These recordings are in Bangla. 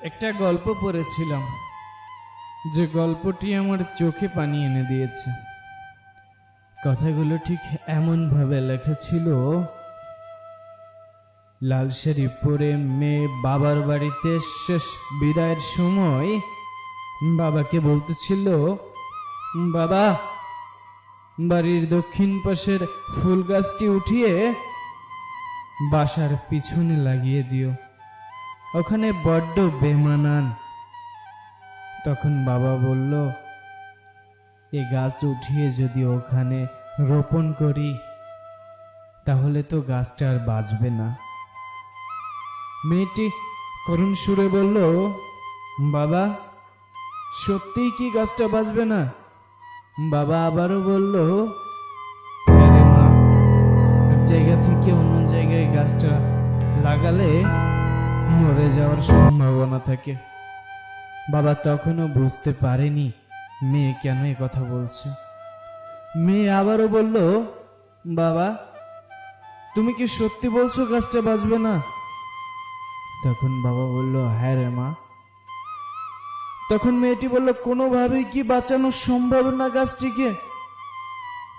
একটা গল্প পড়েছিলাম, যে গল্পটি আমার চোখে পানি এনে দিয়েছে। কথাগুলো ঠিক এমন ভাবে লেখা ছিল। লাল শাড়ি পরে মেয়ে বাবার বাড়িতে শেষ বিদায়ের সময় বাবাকে বলতেছিল, বাবা, বাড়ির দক্ষিণ পাশের ফুল গাছটি উঠিয়ে বাসার পিছনে লাগিয়ে দিও, ওখানে বড্ড বেমানান। তখন বাবা বলল, এ গাছ উঠিয়ে যদি ওখানে রোপণ করি তাহলে তো গাছটা আর বাঁচবে না। মেয়েটি করুণ সুরে বলল, বাবা, সত্যিই কি গাছটা বাঁচবে না? বাবা আবারও বলল, হ্যাঁ রে মা, এক জায়গা থেকে অন্য জায়গায় গাছটা লাগালে মরে যাওয়ার সম্ভাবনা থাকে। বাবা তখনও বুঝতে পারেনি মেয়ে কেন এ কথা বলছে। মেয়ে আবারও বলল, বাবা, তুমি কি সত্যি বলছো গাছটা বাঁচবে না? তখন বাবা বলল, হ্যাঁ রে মা। তখন মেয়েটি বলল, কোনোভাবেই কি বাঁচানো সম্ভব না গাছটিকে?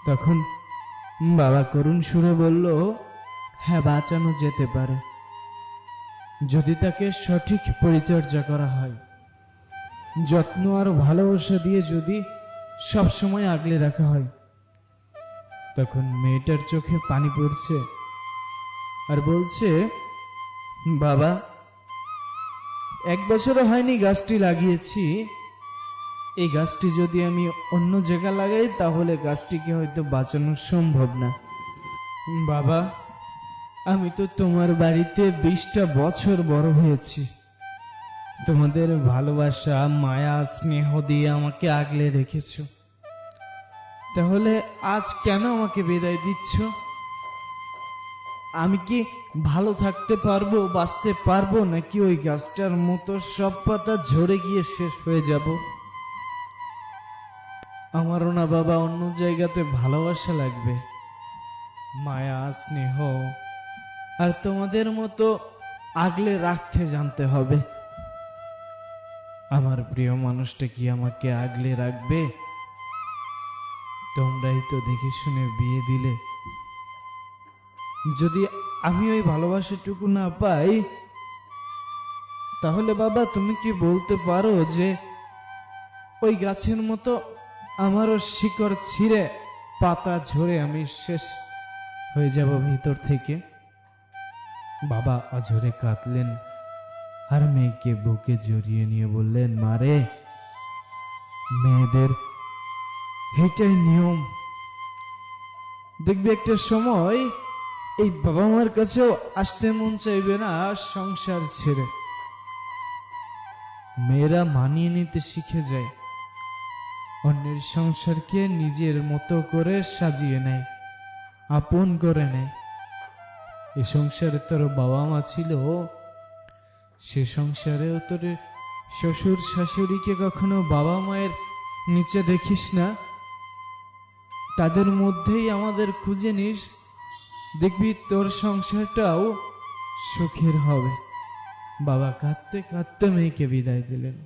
তখন বাবা করুণ সুরে বলল, হ্যাঁ, বাঁচানো যেতে পারে, যদি তাকে সঠিক পরিচর্যা করা হয়, যত্ন আর ভালোবাসা দিয়ে যদি সব সময় আগলে রাখা হয়। তখন মেয়েটার চোখে পানি পড়ছে আর বলছে, বাবা, 1 বছরও হয়নি গাছটি লাগিয়েছি। এই গাছটি যদি আমি অন্য জায়গা লাগাই তাহলে গাছটিকে হয়তো বাঁচানো সম্ভব না। বাবা, আমি তো তোমার বাড়িতে 20টা বছর বড় হয়েছি। তোমাদের ভালোবাসা, মায়া, স্নেহ দিয়ে আমাকে আগলে রেখেছ, তাহলে আজ কেন আমাকে বিদায় দিচ্ছ? আমি কি ভালো থাকতে পারবো, বাঁচতে পারবো, নাকি ওই গাছটার মতো সব পাতা ঝরে গিয়ে শেষ হয়ে যাব? আমারও না বাবা অন্য জায়গাতে ভালোবাসা লাগবে, মায়া, স্নেহ, আর তোমাদের মতো আগলে রাখতে জানতে হবে। আমার প্রিয় মানুষটা কি আমাকে আগলে রাখবে? তোমরাই তো দেখে শুনে বিয়ে দিলে। যদি আমি ওই ভালোবাসাটুকু না পাই, তাহলে বাবা তুমি কি বলতে পারো যে ওই গাছের মতো আমারও শিকড় ছিঁড়ে পাতা ঝরে আমি শেষ হয়ে যাব ভিতর থেকে? বাবা অঝরে কাঁদলেন আর মেয়েকে বুকে জড়িয়ে নিয়ে বললেন, মারে, মেয়েদের এটাই নিয়ম। দেখবি একটা সময় এই বাবা মার কাছেও আসতে মন চাইবে না সংসার ছেড়ে। মেয়েরা মানিয়ে নিতে শিখে যায়, অন্যের সংসারকে নিজের মতো করে সাজিয়ে নেয়, আপন করে নেয়। এই সংসারে তোর বাবা মা ছিল, সে সংসারেও তোর শ্বশুর শাশুড়িকে কখনো বাবা মায়ের নিচে দেখিস না, তাদের মধ্যেই আমাদের খুঁজে নিস, দেখবি তোর সংসারটাও সুখের হবে। বাবা কাঁদতে কাঁদতে মেয়েকে বিদায় দিলেন।